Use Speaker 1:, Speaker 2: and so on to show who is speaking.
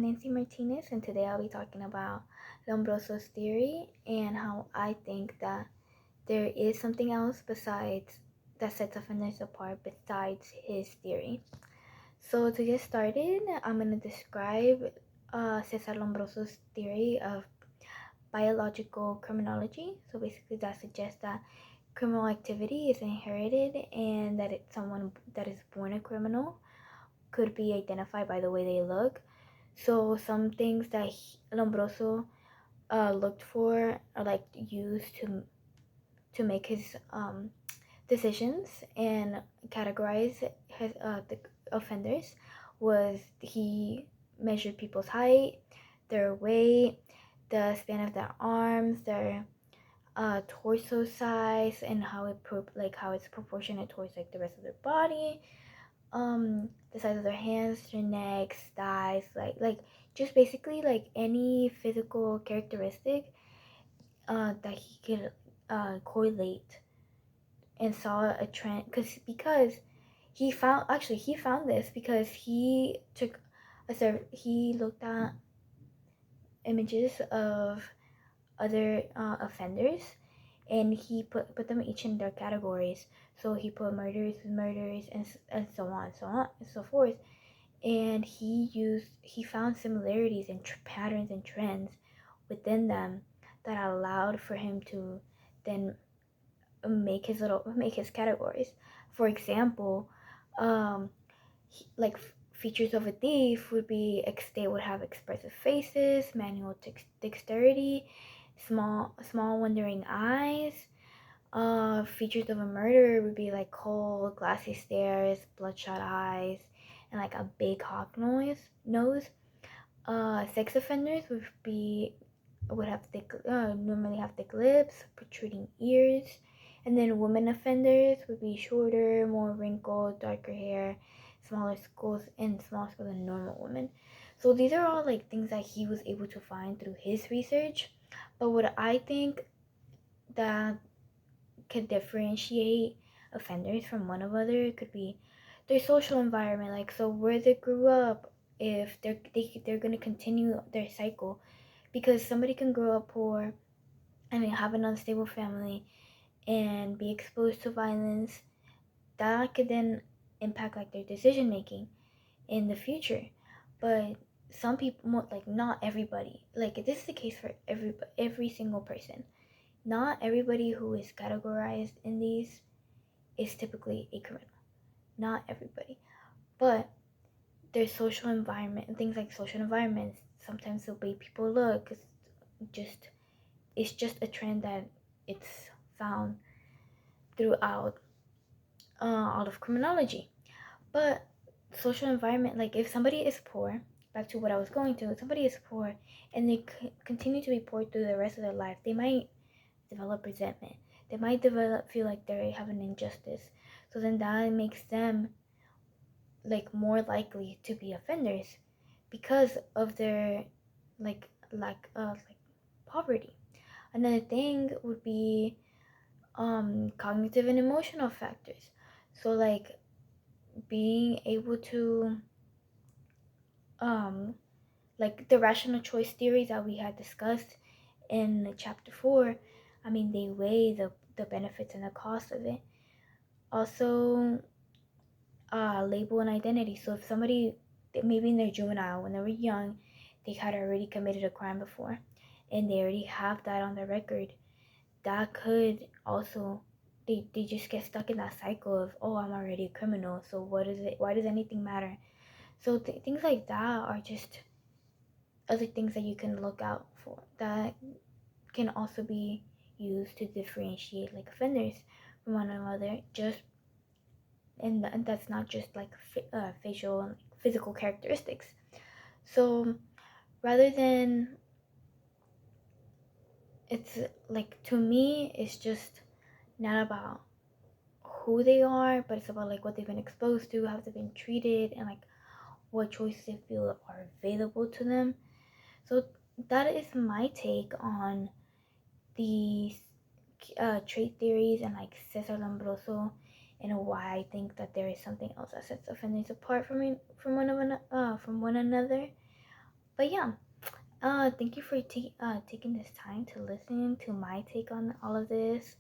Speaker 1: Nancy Martinez, and today I'll be talking about Lombroso's theory and how I think that there is something else besides that sets offenders apart besides his theory. So to get started, I'm going to describe Cesar Lombroso's theory of biological criminology. So basically that suggests that criminal activity is inherited and that someone that is born a criminal could be identified by the way they look. So some things that Lombroso looked for or like used to make his decisions and categorize his the offenders was he measured people's height, their weight, the span of their arms, their torso size, and how it's proportionate towards like the rest of their body, the size of their hands, their necks, thighs, like just basically like any physical characteristic that he could correlate and saw a trend because he found this because he looked at images of other offenders and he put them each in their categories. So he put murderers and so on and so forth. And he found similarities and patterns and trends within them that allowed for him to then make his categories. For example, like features of a thief would be they would have expressive faces, manual dexterity, small wandering eyes. Features of a murderer would be like cold, glassy stares, bloodshot eyes, and like a big hawk nose. Sex offenders would have normally have thick lips, protruding ears, and then women offenders would be shorter, more wrinkled, darker hair, smaller skulls than normal women. So these are all like things that he was able to find through his research. But what I think that could differentiate offenders from one another could be their social environment, like so where they grew up, if they're gonna continue their cycle, because somebody can grow up poor and have an unstable family and be exposed to violence that could then impact like their decision making in the future. But some people, like not everybody, like this is the case for every single person. Not everybody who is categorized in these is typically a criminal. Not everybody. But their social environment and things like social environments, sometimes the way people look is just it's just a trend that it's found throughout all of criminology. But social environment, like if somebody is poor, back to what I was going to, if somebody is poor and they continue to be poor through the rest of their life, they might develop resentment. They might feel like they have an injustice. So then that makes them like more likely to be offenders because of their lack of like poverty. Another thing would be cognitive and emotional factors. So like being able to like the rational choice theory that we had discussed in chapter 4. I mean, they weigh the benefits and the cost of it. Also, label and identity. So if somebody, maybe in their juvenile, when they were young, they had already committed a crime before and they already have that on their record, that could also, they just get stuck in that cycle of, oh, I'm already a criminal, so why does anything matter? So things like that are just other things that you can look out for that can also be used to differentiate like offenders from one another. And that's not just like facial and physical characteristics. So rather than, it's like, to me, it's just not about who they are, but it's about like what they've been exposed to, how they've been treated, and like what choices they feel are available to them. So that is my take on these trait theories and like Cesar Lombroso, and why I think that there is something else that sets offenders apart from one another. But yeah, thank you for taking this time to listen to my take on all of this.